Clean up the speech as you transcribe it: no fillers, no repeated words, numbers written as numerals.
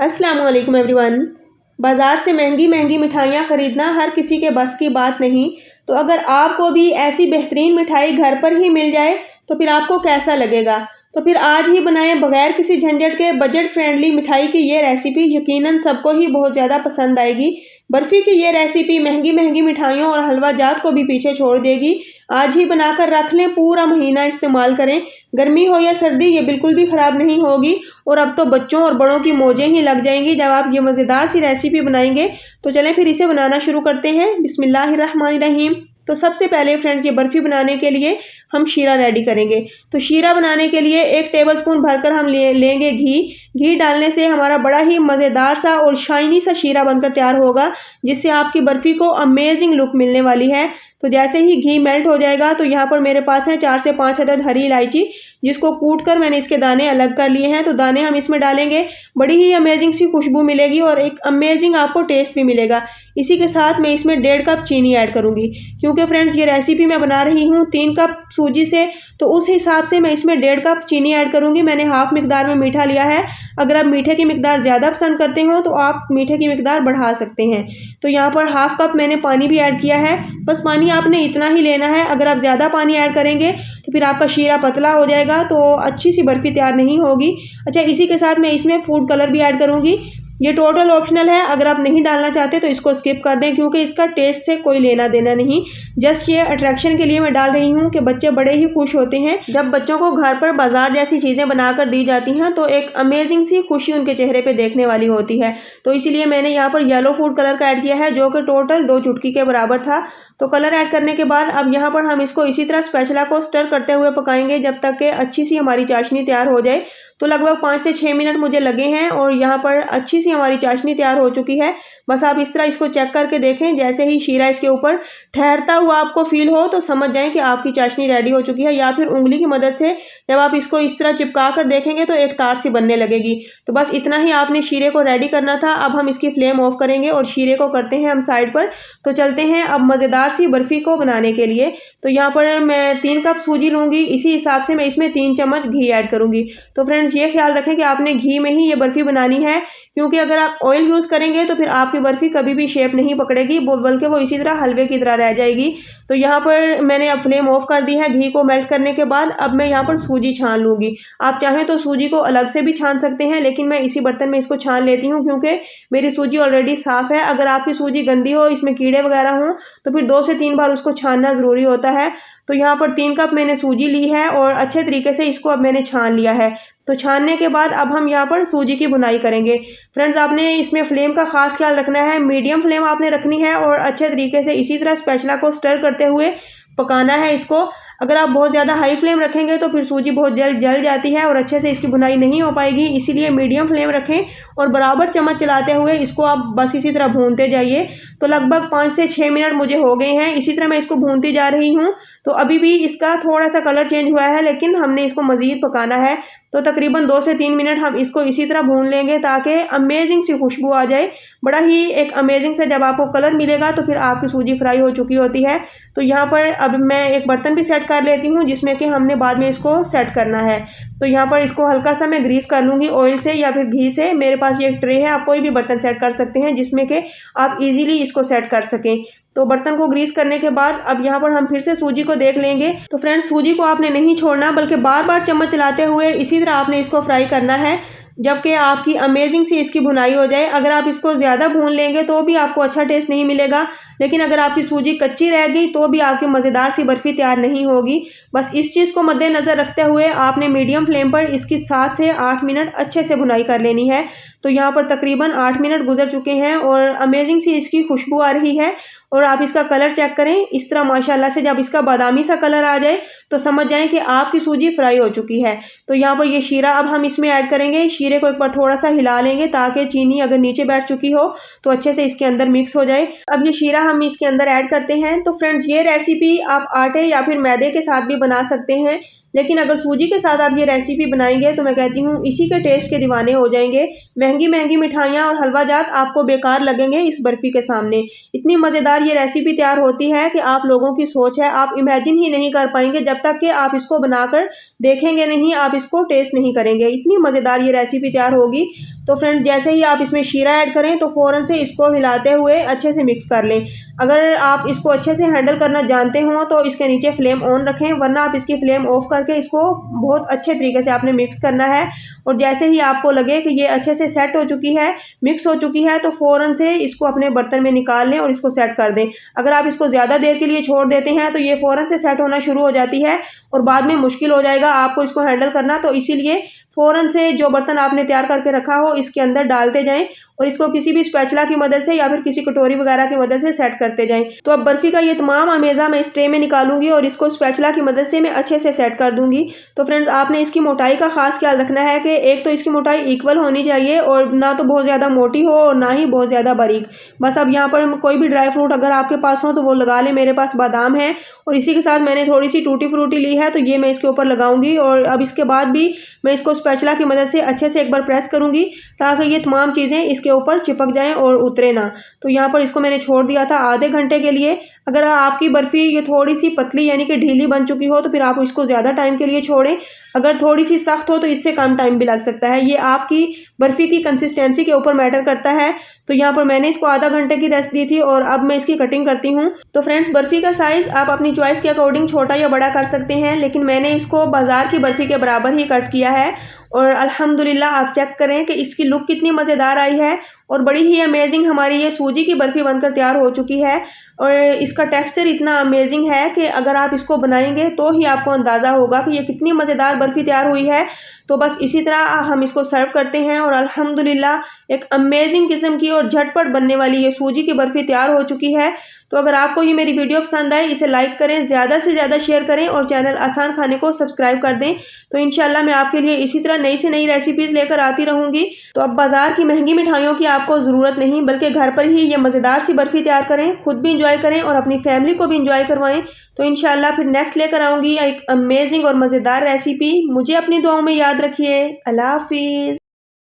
अस्सलाम वालेकुम एवरीवन। बाज़ार से महंगी महंगी मिठाइयाँ ख़रीदना हर किसी के बस की बात नहीं। तो अगर आपको भी ऐसी बेहतरीन मिठाई घर पर ही मिल जाए तो फिर आपको कैसा लगेगा। तो फिर आज ही बनाएं बगैर किसी झंझट के बजट फ्रेंडली मिठाई की ये रेसिपी। यकीनन सबको ही बहुत ज़्यादा पसंद आएगी। बर्फ़ी की ये रेसिपी महंगी महंगी मिठाइयों और हलवा जात को भी पीछे छोड़ देगी। आज ही बनाकर रख लें, पूरा महीना इस्तेमाल करें। गर्मी हो या सर्दी ये बिल्कुल भी ख़राब नहीं होगी। और अब तो बच्चों और बड़ों की मौजें ही लग जाएंगी जब आप ये मज़ेदार सी रेसिपी बनाएंगे। तो चलें फिर इसे बनाना शुरू करते हैं। बिस्मिल्लाहिर्रहमानिर्रहीम। तो सबसे पहले फ्रेंड्स, ये बर्फ़ी बनाने के लिए हम शीरा रेडी करेंगे। तो शीरा बनाने के लिए 1 टेबलस्पून भरकर हम लेंगे घी। घी डालने से हमारा बड़ा ही मज़ेदार सा और शाइनी सा शीरा बनकर तैयार होगा, जिससे आपकी बर्फ़ी को अमेजिंग लुक मिलने वाली है। तो जैसे ही घी मेल्ट हो जाएगा तो यहाँ पर मेरे पास है 4 से 5 अदद हरी इलायची, जिसको कूट कर मैंने इसके दाने अलग कर लिए हैं। तो दाने हम इसमें डालेंगे, बड़ी ही अमेजिंग सी खुशबू मिलेगी और एक अमेजिंग आपको टेस्ट भी मिलेगा। इसी के साथ मैं इसमें 1.5 कप चीनी ऐड करूँगी, क्योंकि फ्रेंड्स ये रेसिपी मैं बना रही हूँ 3 कप सूजी से, तो उस हिसाब से मैं इसमें 1.5 कप चीनी ऐड करूँगी। मैंने हाफ मिकदार में मीठा लिया है। अगर आप मीठे की मिकदार ज़्यादा पसंद करते हो तो आप मीठे की मिकदार बढ़ा सकते हैं। तो यहाँ पर हाफ कप मैंने पानी भी ऐड किया है। बस पानी आपने इतना ही लेना है। अगर आप ज़्यादा पानी ऐड करेंगे तो फिर आपका शीरा पतला हो जाएगा, तो अच्छी सी बर्फ़ी तैयार नहीं होगी। अच्छा, इसी के साथ मैं इसमें फूड कलर भी ऐड करूँगी। ये टोटल ऑप्शनल है, अगर आप नहीं डालना चाहते तो इसको स्किप कर दें, क्योंकि इसका टेस्ट से कोई लेना देना नहीं। जस्ट ये अट्रैक्शन के लिए मैं डाल रही हूँ कि बच्चे बड़े ही खुश होते हैं जब बच्चों को घर पर बाजार जैसी चीज़ें बनाकर दी जाती हैं, तो एक अमेजिंग सी खुशी उनके चेहरे पे देखने वाली होती है। तो इसीलिए मैंने यहाँ पर येलो फूड कलर का ऐड किया है, जो कि टोटल 2 चुटकी के बराबर था। तो कलर ऐड करने के बाद अब यहाँ पर हम इसको इसी तरह स्पैचुला को स्टर करते हुए पकाएंगे जब तक कि अच्छी सी हमारी चाशनी तैयार हो जाए। तो लगभग 5 से 6 मिनट मुझे लगे हैं और यहाँ पर अच्छी सी हमारी चाशनी तैयार हो चुकी है। बस आप इस तरह इसको चेक करके देखें, जैसे ही शीरा इसके ऊपर ठहरता हुआ आपको फील हो तो समझ जाएं कि आपकी चाशनी रेडी हो चुकी है। या फिर उंगली की मदद से जब आप इसको इस तरह चिपका कर देखेंगे तो एक तार सी बनने लगेगी। तो बस इतना ही आपने शीरे को रेडी करना था। अब हम इसकी फ्लेम ऑफ करेंगे और शीरे को करते हैं हम साइड पर। तो चलते हैं अब मज़ेदार सी बर्फ़ी को बनाने के लिए। तो यहाँ पर मैं 3 कप सूजी लूँगी, इसी हिसाब से मैं इसमें 3 चम्मच घी ऐड करूँगी। तो फ्रेंड्स, ये ख्याल रखें कि आपने घी में ही ये बर्फ़ी बनानी है, क्योंकि अगर आप ऑयल यूज़ करेंगे तो फिर आपकी बर्फ़ी कभी भी शेप नहीं पकड़ेगी, बल्कि वो इसी तरह हलवे की तरह रह जाएगी। तो यहाँ पर मैंने अब फ्लेम ऑफ कर दी है। घी को मेल्ट करने के बाद अब मैं यहाँ पर सूजी छान लूँगी। आप चाहें तो सूजी को अलग से भी छान सकते हैं, लेकिन मैं इसी बर्तन में इसको छान लेती हूँ, क्योंकि मेरी सूजी ऑलरेडी साफ़ है। अगर आपकी सूजी गंदी हो, इसमें कीड़े वगैरह हों, तो फिर 2 से 3 बार उसको छानना ज़रूरी होता है। तो यहाँ पर 3 कप मैंने सूजी ली है और अच्छे तरीके से इसको अब मैंने छान लिया है। तो छानने के बाद अब हम यहाँ पर सूजी की भुनाई करेंगे। फ्रेंड्स, आपने इसमें फ्लेम का खास ख्याल रखना है। मीडियम फ्लेम आपने रखनी है और अच्छे तरीके से इसी तरह स्पैचुला को स्टर करते हुए पकाना है इसको। अगर आप बहुत ज़्यादा हाई फ्लेम रखेंगे तो फिर सूजी बहुत जल्द जल जाती है और अच्छे से इसकी भुनाई नहीं हो पाएगी। इसीलिए मीडियम फ्लेम रखें और बराबर चम्मच चलाते हुए इसको आप बस इसी तरह भूनते जाइए। तो लगभग 5 से 6 मिनट मुझे हो गए हैं। इसी तरह मैं इसको भूनती जा रही हूँ। तो अभी भी इसका थोड़ा सा कलर चेंज हुआ है, लेकिन हमने इसको मज़ीद पकाना है। तो तकरीबन 2 से 3 मिनट हम इसको इसी तरह भून लेंगे ताकि अमेजिंग सी खुशबू आ जाए। बड़ा ही एक अमेजिंग से जब आपको कलर मिलेगा तो फिर आपकी सूजी फ्राई हो चुकी होती है। तो यहाँ पर अब मैं एक बर्तन भी सेट कर लेती हूँ, जिसमें कि हमने बाद में इसको सेट करना है। तो यहाँ पर इसको हल्का सा मैं ग्रीस कर लूँगी ऑयल से या फिर घी से। मेरे पास ये एक ट्रे है, आप कोई भी बर्तन सेट कर सकते हैं जिसमें कि आप इजीली इसको सेट कर सकें। तो बर्तन को ग्रीस करने के बाद अब यहाँ पर हम फिर से सूजी को देख लेंगे। तो फ्रेंड्स, सूजी को आपने नहीं छोड़ना, बल्कि बार बार चम्मच चलाते हुए इसी तरह आपने इसको फ्राई करना है जबकि आपकी अमेजिंग सी इसकी भुनाई हो जाए। अगर आप इसको ज़्यादा भून लेंगे तो भी आपको अच्छा टेस्ट नहीं मिलेगा, लेकिन अगर आपकी सूजी कच्ची रह गई तो भी आपकी मज़ेदार सी बर्फ़ी तैयार नहीं होगी। बस इस चीज़ को मद्देनज़र रखते हुए आपने मीडियम फ्लेम पर इसकी 7 से 8 मिनट अच्छे से भुनाई कर लेनी है। तो यहाँ पर तकरीबन 8 मिनट गुजर चुके हैं और अमेजिंग सी इसकी खुशबू आ रही है। और आप इसका कलर चेक करें, इस तरह माशाल्लाह से जब इसका बादामी सा कलर आ जाए तो समझ जाएं कि आपकी सूजी फ्राई हो चुकी है। तो यहाँ पर ये शीरा अब हम इसमें ऐड करेंगे। शीरे को एक बार थोड़ा सा हिला लेंगे ताकि चीनी अगर नीचे बैठ चुकी हो तो अच्छे से इसके अंदर मिक्स हो जाए। अब ये शीरा हम इसके अंदर ऐड करते हैं। तो फ्रेंड्स, ये रेसिपी आप आटे या फिर मैदे के साथ भी बना सकते हैं। लेकिन अगर सूजी के साथ आप ये रेसिपी बनाएंगे तो मैं कहती हूँ इसी के टेस्ट के दीवाने हो जाएंगे। महंगी महंगी मिठाइयाँ और हलवा जात आपको बेकार लगेंगे इस बर्फ़ी के सामने। इतनी मज़ेदार ये रेसिपी तैयार होती है कि आप लोगों की सोच है, आप इमेजिन ही नहीं कर पाएंगे जब तक कि आप इसको बनाकर देखेंगे नहीं, आप इसको टेस्ट नहीं करेंगे। इतनी मज़ेदार ये रेसिपी तैयार होगी। तो फ्रेंड, जैसे ही आप इसमें शीरा ऐड करें तो फ़ौरन से इसको हिलाते हुए अच्छे से मिक्स कर लें। अगर आप इसको अच्छे से हैंडल करना जानते हो तो इसके नीचे फ्लेम ऑन रखें, वरना आप इसकी फ्लेम ऑफ करके इसको बहुत अच्छे तरीके से आपने मिक्स करना है। और जैसे ही आपको लगे कि ये अच्छे से सेट हो चुकी है, मिक्स हो चुकी है, तो फ़ौरन से इसको अपने बर्तन में निकाल लें और इसको सेट कर दें। अगर आप इसको ज़्यादा देर के लिए छोड़ देते हैं तो ये फ़ौरन से सेट होना शुरू हो जाती है और बाद में मुश्किल हो जाएगा आपको इसको हैंडल करना। तो इसीलिए फ़ौरन से जो बर्तन आपने तैयार करके रखा हो इसके अंदर डालते जाएं और इसको किसी भी स्पैचुला की मदद से या फिर किसी कटोरी वगैरह की मदद से सेट करते जाएं। तो अब बर्फ़ी का ये तमाम अमेज़ा मैं इस ट्रे में निकालूंगी और इसको स्पैचुला की मदद से मैं अच्छे से सेट कर दूंगी। तो फ्रेंड्स, आपने इसकी मोटाई का खास ख्याल रखना है कि एक तो इसकी मोटाई इक्वल होनी चाहिए और ना तो बहुत ज़्यादा मोटी हो और ना ही बहुत ज़्यादा बारीक। बस अब यहाँ पर कोई भी ड्राई फ्रूट अगर आपके पास हो तो वो लगा लें। मेरे पास बादाम है और इसी के साथ मैंने थोड़ी सी टूटी फ्रूटी ली है, तो ये मैं इसके ऊपर लगाऊंगी। और अब इसके बाद भी मैं इसको स्पैचुला की मदद से अच्छे से एक बार प्रेस करूंगी ताकि ये तमाम चीज़ें इसके ऊपर चिपक जाएं और उतरे ना। तो यहाँ पर इसको मैंने छोड़ दिया था आधे घंटे के लिए। अगर आपकी बर्फ़ी ये थोड़ी सी पतली यानी कि ढीली बन चुकी हो तो फिर आप इसको ज़्यादा टाइम के लिए छोड़ें। अगर थोड़ी सी सख्त हो तो इससे कम टाइम भी लग सकता है। ये आपकी बर्फ़ी की कंसिस्टेंसी के ऊपर मैटर करता है। तो यहाँ पर मैंने इसको आधा घंटे की रेस्ट दी थी और अब मैं इसकी कटिंग करती हूँ। तो फ्रेंड्स, बर्फ़ी का साइज़ आप अपनी चॉइस के अकॉर्डिंग छोटा या बड़ा कर सकते हैं, लेकिन मैंने इसको बाज़ार की बर्फ़ी के बराबर ही कट किया है। और अल्हम्दुलिल्लाह आप चेक करें कि इसकी लुक कितनी मज़ेदार आई है और बड़ी ही अमेजिंग हमारी ये सूजी की बर्फ़ी बनकर तैयार हो चुकी है। और इसका टेक्सचर इतना अमेजिंग है कि अगर आप इसको बनाएंगे तो ही आपको अंदाज़ा होगा कि ये कितनी मज़ेदार बर्फ़ी तैयार हुई है। तो बस इसी तरह हम इसको सर्व करते हैं और अल्हम्दुलिल्लाह एक अमेजिंग किस्म की और झटपट बनने वाली ये सूजी की बर्फ़ी तैयार हो चुकी है। तो अगर आपको ये मेरी वीडियो पसंद आए, इसे लाइक करें, ज़्यादा से ज़्यादा शेयर करें और चैनल आसान खाने को सब्सक्राइब कर दें। तो इंशाल्लाह मैं आपके लिए इसी तरह नई से नई रेसिपीज़ लेकर आती रहूँगी। तो अब बाज़ार की महंगी मिठाइयों की आपको ज़रूरत नहीं, बल्कि घर पर ही ये मज़ेदार सी बर्फ़ी तैयार करें, खुद भी इंजॉय करें और अपनी फैमिली को भी इंजॉय करवाएं। तो इंशाल्लाह फिर नेक्स्ट लेकर आऊँगी एक अमेजिंग और मज़ेदार रेसिपी। मुझे अपनी दुआओं में याद रखिए। अल्लाह हाफ़िज़।